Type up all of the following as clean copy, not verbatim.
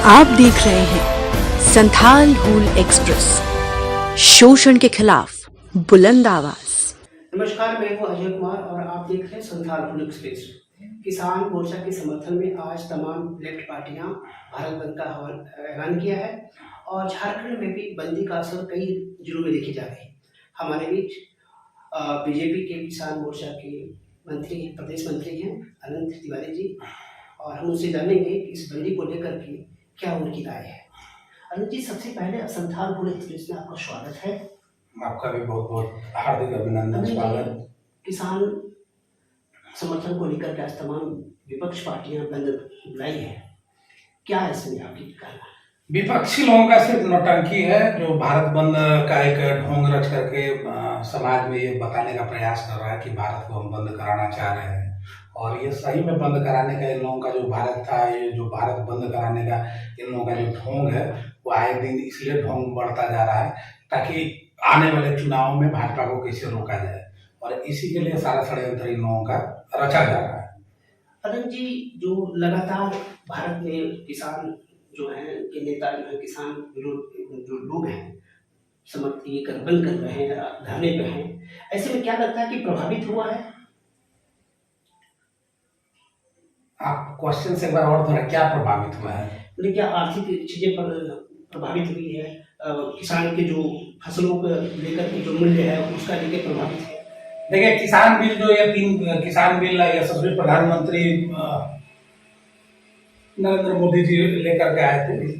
आप देख रहे हैं संथाल हूल एक्सप्रेस, शोषण के खिलाफ बुलंद आवाज। नमस्कार, मैं हूं अजय कुमार और आप देख रहे हैं संथाल हूल एक्सप्रेस। किसान मोर्चा के समर्थन में आज तमाम लेफ्ट पार्टियां भारत बंद का ऐलान किया है और झारखंड में भी बंदी का असर कई जिलों में देखी जा रही है। हमारे बीच बीजेपी के किसान मोर्चा के मंत्री प्रदेश मंत्री हैं अनंत तिवारी जी, और हम उनसे जानेंगे कि इस बंदी को लेकर के क्या उनकी राय है। अनंत जी, सबसे पहले संथाल हूल एक्सप्रेस में आपका स्वागत है। आपका भी बहुत बहुत हार्दिक अभिनंदन, स्वागत। किसान समर्थन को लेकर के आज तमाम विपक्ष पार्टियां बंद बुलाई है, क्या है इसमें आपकी कहना? विपक्षी लोगों का सिर्फ नौटंकी है, जो भारत बंद का एक ढोंग रच करके समाज में ये बताने का प्रयास कर रहा है कि भारत को हम बंद कराना चाह रहे हैं। और ये सही में बंद कराने का इन लोगों का जो भारत था, ये जो भारत बंद कराने का इन लोगों का जो ढोंग है, वो आए दिन इसलिए ढोंग बढ़ता जा रहा है ताकि आने वाले चुनाव में भाजपा को कैसे रोका जाए, और इसी के लिए सारा षड्यंत्र इन लोगों का रचा जा रहा है। अनंत जी, जो लगातार भारत में किसान जो है के नेता जो है किसान विरोध जो लोग हैं समर्थन ये कर बंद कर रहे हैं, धरने पे हैं, ऐसे में क्या लगता है कि प्रभावित हुआ है? आप क्वेश्चन से एक बार और थोड़ा, क्या प्रभावित हुआ है? लेकिन क्या आर्थिक चीजें पर प्रभावित हुई है? किसान के जो फसलों को लेकर के जो मूल्य है उसका लेकर प्रभावित है? देखिए, किसान बिल जो ये 3 किसान बिल यशस्वी प्रधानमंत्री नरेंद्र मोदी जी लेकर के आए थे,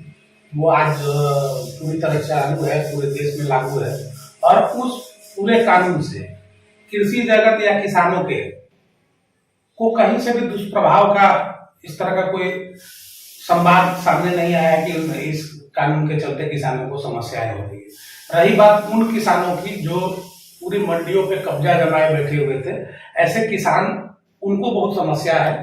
वो आज पूरी तरह से चालू है, पूरे देश में लागू है। और उस पूरे कानून से कृषि जगत या किसानों के को कहीं से भी दुष्प्रभाव का इस तरह का कोई संवाद सामने नहीं आया कि इस कानून के चलते किसानों को समस्याएं हो रही है। रही बात उन किसानों की जो पूरी मंडियों पे कब्जा जमाए बैठे हुए थे, ऐसे किसान, उनको बहुत समस्या है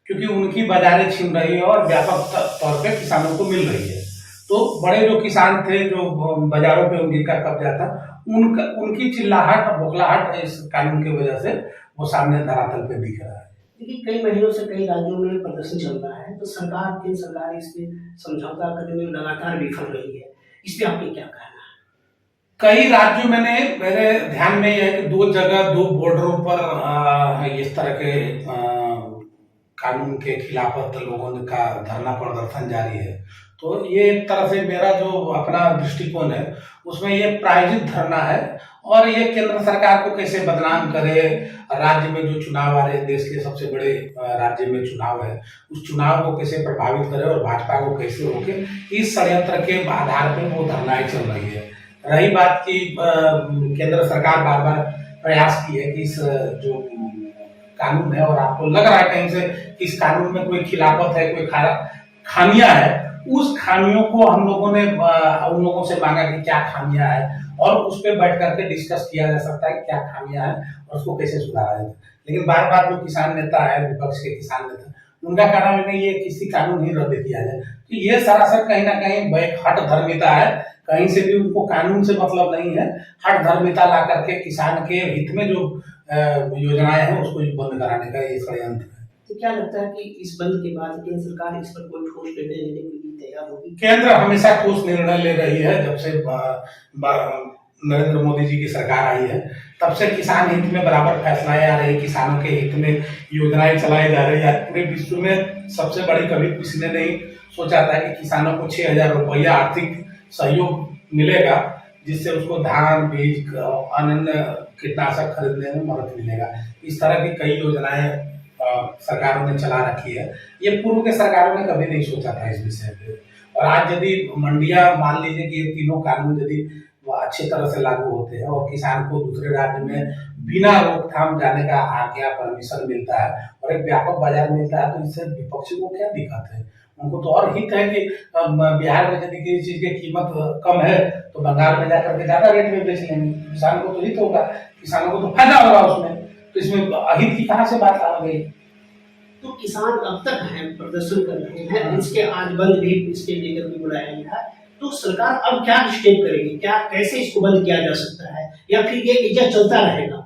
क्योंकि उनकी बाजारें छिन रही है और व्यापक तौर पे किसानों को मिल रही है। तो बड़े जो किसान थे, जो बाजारों पे उनका कब्जा था, उनकी चिल्लाहट, बौखलाहट इस कानून की वजह से वो सामने धरातल पे दिख रहा है। देखिए, कई महीनों से कई राज्यों में प्रदर्शन चल रहा है, तो केंद्र सरकार इसमें समझौता करने में लगातार विफल रही है, इस पे आपके क्या कहना है? कई राज्यों में मेरे ध्यान में यह है कि 2 जगह 2 बॉर्डरों पर इस तरह के कानून के खिलाफत लोगों का धरना प्रदर्शन जारी है। तो ये एक तरह से मेरा जो अपना दृष्टिकोण है उसमें ये प्रायोजित धरना है, और ये केंद्र सरकार को कैसे बदनाम करे, राज्य में जो चुनाव आ रहे हैं, देश के सबसे बड़े राज्य में चुनाव है, उस चुनाव को कैसे प्रभावित करे और भाजपा को कैसे रोके, इस षड्यंत्र के आधार पर वो धरनाएं चल रही है। रही बात की केंद्र सरकार बार बार प्रयास की है कि इस जो कानून है, और आपको लग रहा है कहीं से कि इस कानून में कोई खिलाफत है, कोई खामियां है, उस खामियों को हम लोगों ने उन लोगों से मांगा कि क्या खामियां है, और उस पर बैठ करके डिस्कस किया जा सकता है कि क्या खामियां है और उसको कैसे सुधारा जाए। लेकिन बार बार जो किसान नेता है, विपक्ष के किसान नेता, उनका कहना है ये किसी कानून ही रद्द किया जाए। तो ये सरासर कहीं ना कहीं हट धर्मिता है, कहीं से भी उनको कानून से मतलब नहीं है, हट धर्मिता ला करके किसान के हित में जो योजनाएं हैं उसको बंद कराने का ये षड्यंत्र है। तो क्या लगता है कि इस बंद के बाद केंद्र सरकार इस पर कोई ठोस निर्णय लेने के लिए तैयार होगी? केंद्र हमेशा ठोस निर्णय ले रही है, जब से नरेंद्र मोदी जी की सरकार आई है तब से किसान हित में बराबर फैसलाएं आ रही, किसानों के हित में योजनाएं चलाई जा रही है। पूरे विश्व में सबसे बड़ी कभी किसी ने नहीं सोचा था कि किसानों को 6,000 रुपया आर्थिक सहयोग मिलेगा, जिससे उसको धान, बीज, अन्य कीटनाशक खरीदने में मदद मिलेगा। इस तरह की कई योजनाएं सरकारों ने चला रखी है, ये पूर्व के सरकारों ने कभी नहीं सोचा था इस विषय पे। और आज यदि मंडियां, मान लीजिए कि ये तीनों कानून यदि अच्छी तरह से लागू होते हैं और किसान को दूसरे राज्य में बिना रोकथाम जाने का आज्ञा, परमिशन मिलता है और एक व्यापक बाजार मिलता है, तो इससे विपक्षी को क्या दिक्कत है? उनको तो और हित है कि बिहार में यदि किसी चीज की कीमत कम है तो बंगाल में जाकर के ज्यादा रेट में बेच लेंगे, किसान को तो हित होगा, किसानों को तो फायदा होगा उसमें। तो इसमें अहित की कहां से बात आ गई? तो किसान अब तक हैं, प्रदर्शन कर रहे हैं, इसके आज बंद भी इसके लेकर भी बुलाया गया है, तो सरकार अब क्या स्टेप करेगी? क्या कैसे इसको बंद किया जा सकता है, या फिर ये इज्जत चलता रहेगा?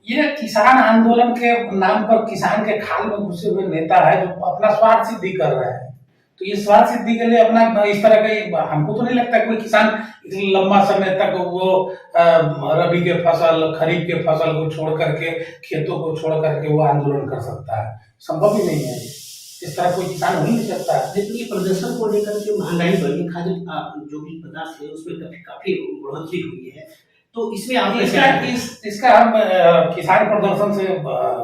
ये किसान आंदोलन के नाम पर किसान के खाल में घुसे हुए नेता है जो अपना स्वार्थ सिद्धि कर रहे हैं। तो ये स्वार्थ सिद्धि के लिए अपना इस तरह का, हमको तो नहीं लगता कोई किसान इतनी लंबा समय तक वो रबी के फसल, खरीफ के फसल को छोड़ करके, खेतों को छोड़ करके वो आंदोलन कर सकता है। संभव ही नहीं है, इस तरह कोई किसान हो ही नहीं सकता। लेकिन ये प्रदर्शन को लेकर के महंगाई बढ़ी, खाद्य जो भी पदार्थ है उसमें काफी बढ़ोतरी हुई है, तो इसमें आप इसका हम किसान प्रदर्शन से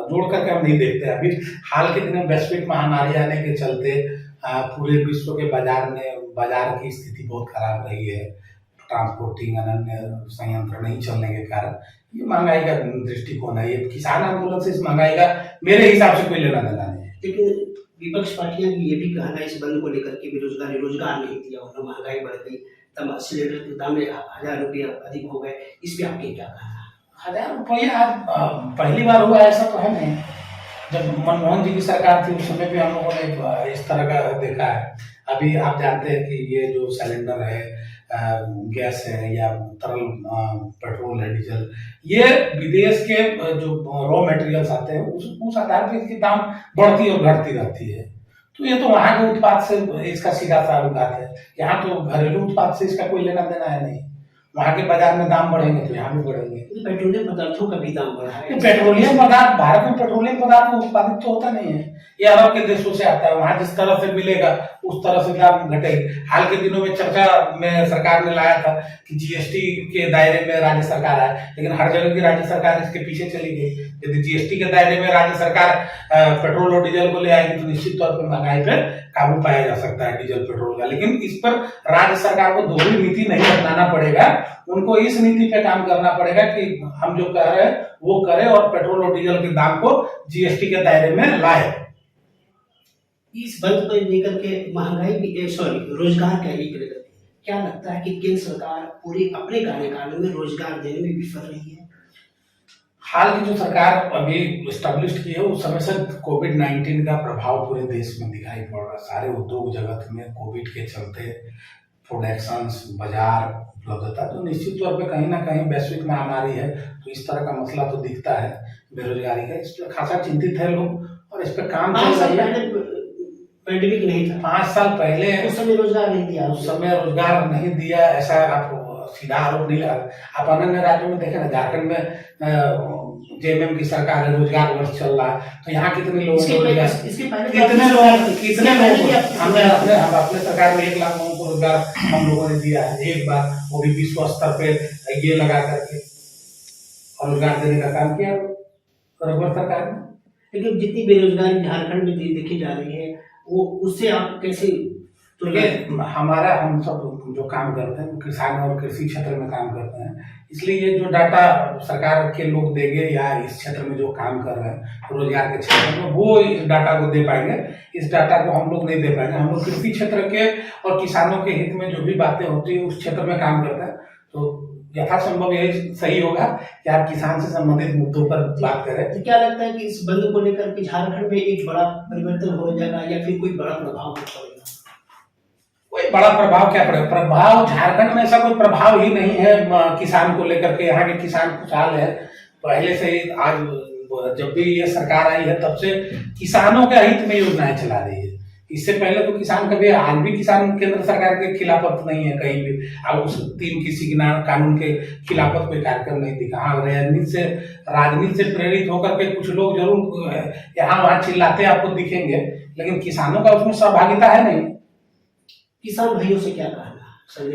जोड़ करके हम नहीं देखते। अभी हाल के दिनों में वैश्विक महामारी आने के चलते पूरे विश्व के बाजार की स्थिति बहुत खराब रही है। ट्रांसपोर्टिंग अन्य संयंत्र नहीं चलने के कारण ये महंगाई का दृष्टिकोण है। ये किसान आंदोलन से इस महंगाई का मेरे हिसाब से कोई लेना देना नहीं है। लेकिन विपक्ष पार्टियां ये भी कहना है इस बंद को लेकर के रोजगार नहीं दिया, और महंगाई बढ़ गई, तब सिलेंडर के दाम में 1000 रुपये अधिक हो गए, इस पे आपके क्या कहना? 1000 रुपये आज पहली बार हुआ ऐसा तो है नहीं। जब मनमोहन जी की सरकार थी उस समय भी हम लोगों ने इस तरह का देखा है। अभी आप जानते हैं कि ये जो सिलेंडर है, गैस है या तरल पेट्रोल है, डीजल, ये विदेश के जो रॉ मटेरियल्स आते हैं उस आधार पर इसकी दाम बढ़ती और घटती रहती है। तो ये तो वहां के उत्पाद से इसका सीधा ताल्लुकात है। यहाँ तो घरेलू उत्पाद से इसका कोई लेना देना है नहीं। वहां के बाजार में दाम बढ़ेंगे तो यहाँ भी बढ़ेंगे। पेट्रोलियम पदार्थों का भी दाम बढ़ा है। पेट्रोलियम पदार्थ, भारत में पेट्रोलियम पदार्थ उत्पादित तो होता नहीं है, ये अरब के देशों से आता है। वहां जिस तरह से मिलेगा उस तरह से दाम घटेगी। हाल के दिनों में चर्चा में सरकार ने लाया था कि जीएसटी के दायरे में राज्य सरकार आए, लेकिन हर जगह की राज्य सरकार इसके पीछे चली गई। यदि जीएसटी के दायरे में राज्य सरकार पेट्रोल और डीजल को ले आएगी तो निश्चित तौर पर महंगाई पर काबू पाया जा सकता है डीजल पेट्रोल का। लेकिन इस पर राज्य सरकार को दोहरी नीति नहीं अपनाना पड़ेगा, उनको इस नीति पे काम करना पड़ेगा कि हम जो कह रहे हैं वो करें और पेट्रोल और डीजल के दाम को जीएसटी के दायरे में लाए। इस बंद को लेकर के रोजगार का लेकर के क्या लगता है कि केंद्र सरकार पूरे अपने कार्यकाल में रोजगार देने में विफल रही है? हाल की जो सरकार अभी एस्टेब्लिश की है उस समय से कोविड-19 का प्रभाव पूरे देश में दिखाई पड़ रहा है। सारे उद्योग जगत में कोविड के चलते प्रोडक्शन, बाजार उपलब्धता, तो निश्चित तौर पे कहीं ना कहीं वैश्विक महामारी है, तो इस तरह का मसला तो दिखता है बेरोजगारी का। इस पर खासा चिंतित है लोग और इस पर काम चल रही है। पैंडेमिक नहीं था 5 साल पहले, उस समय रोजगार नहीं दिया, उस समय रोजगार नहीं दिया, ऐसा आप सीधा आरोप नहीं लगा। आप अन्य राज्यों में देखें ना, झारखंड में जेएमएम की सरकार है, रोजगार वर्ष चल रहा है, तो यहाँ कितने लोग हम अपने सरकार में 1 लाख लोगों को रोजगार हम लोगों ने दिया है एक बार, वो भी विश्व स्तर पे ये लगा करके और रोजगार देने का काम किया सरकार ने। लेकिन जितनी बेरोजगारी झारखंड में देखी जा रही है वो उससे आप कैसे? तो ये हम सब जो काम करते हैं किसान और कृषि क्षेत्र में काम करते हैं, इसलिए ये जो डाटा सरकार के लोग देंगे या इस क्षेत्र में जो काम कर रहे हैं रोजगार के क्षेत्र में, वो इस डाटा को दे पाएंगे। इस डाटा को हम लोग नहीं दे पाएंगे। हम लोग कृषि क्षेत्र के और किसानों के हित में जो भी बातें होती है उस क्षेत्र में काम करते हैं, तो यथासंभव यही सही होगा कि आप किसान से संबंधित मुद्दों पर बात करें। तो क्या लगता है कि इस बंद को लेकर के झारखंड में एक बड़ा परिवर्तन हो जाएगा या फिर कोई बड़ा प्रभाव पड़ेगा? कोई बड़ा प्रभाव क्या पड़ेगा? प्रभाव झारखंड में ऐसा कोई प्रभाव ही नहीं है किसान को लेकर के। यहाँ के किसान खुशहाल है पहले से ही। आज जब भी ये सरकार आई है तब से किसानों के हित में योजनाएं चला रही है। इससे पहले तो किसान कभी, आज भी किसान केंद्र सरकार के खिलाफत नहीं है कहीं भी। अब उस 3 किसी कानून के खिलाफत कोई कार्यक्रम नहीं दिखा। हाँ, राजनीति से प्रेरित होकर के कुछ लोग जरूर यहाँ वहां चिल्लाते आपको दिखेंगे, लेकिन किसानों का उसमें सहभागिता है नहीं। किसान भाइयों से क्या कहना?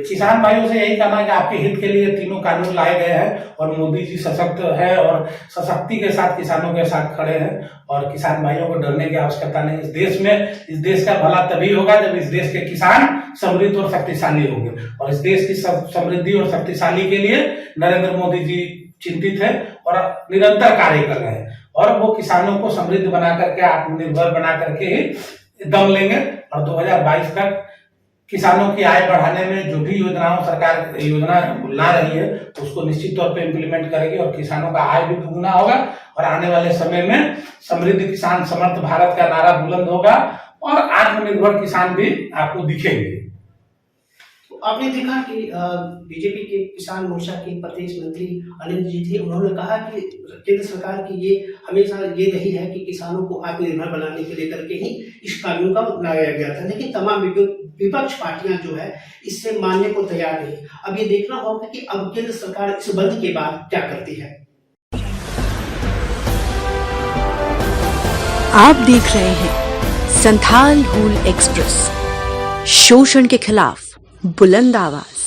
किसान भाइयों से यही कहना है कि आपके हित के लिए 3 कानून लाए गए हैं और मोदी जी सशक्त है और सशक्ति के साथ किसानों के साथ खड़े हैं, और किसान भाइयों को डरने की आवश्यकता नहीं। इस देश का भला तभी होगा जब इस देश के किसान समृद्ध और शक्तिशाली होंगे, और इस देश की समृद्धि और शक्तिशाली के लिए नरेंद्र मोदी जी चिंतित है और निरंतर कार्य कर रहे हैं, और वो किसानों को समृद्ध बना करके, आत्मनिर्भर बना करके ही दम लेंगे। और 2022 तक किसानों की आय बढ़ाने में जो भी सरकार योजना ला रही है उसको निश्चित तौर पे इम्प्लीमेंट करेगी, और किसानों का आय भी दुगुना होगा, और आने वाले समय में समृद्ध किसान समर्थ भारत का नारा बुलंद होगा और आत्मनिर्भर किसान भी आपको दिखेंगे। आपने देखा कि बीजेपी के किसान मोर्चा के प्रदेश मंत्री अनिल जी थे, उन्होंने कहा कि केंद्र सरकार की ये हमेशा ये रही है कि किसानों को आत्मनिर्भर बनाने के लेकर के ही इस कानून का लाया गया था, लेकिन तमाम विपक्ष पार्टियां जो है इससे मानने को तैयार नहीं। अब ये देखना होगा कि अब केंद्र सरकार इस बंद के बाद क्या करती है। आप देख रहे हैं संथाल हूल एक्सप्रेस, शोषण के खिलाफ बुलंद आवाज।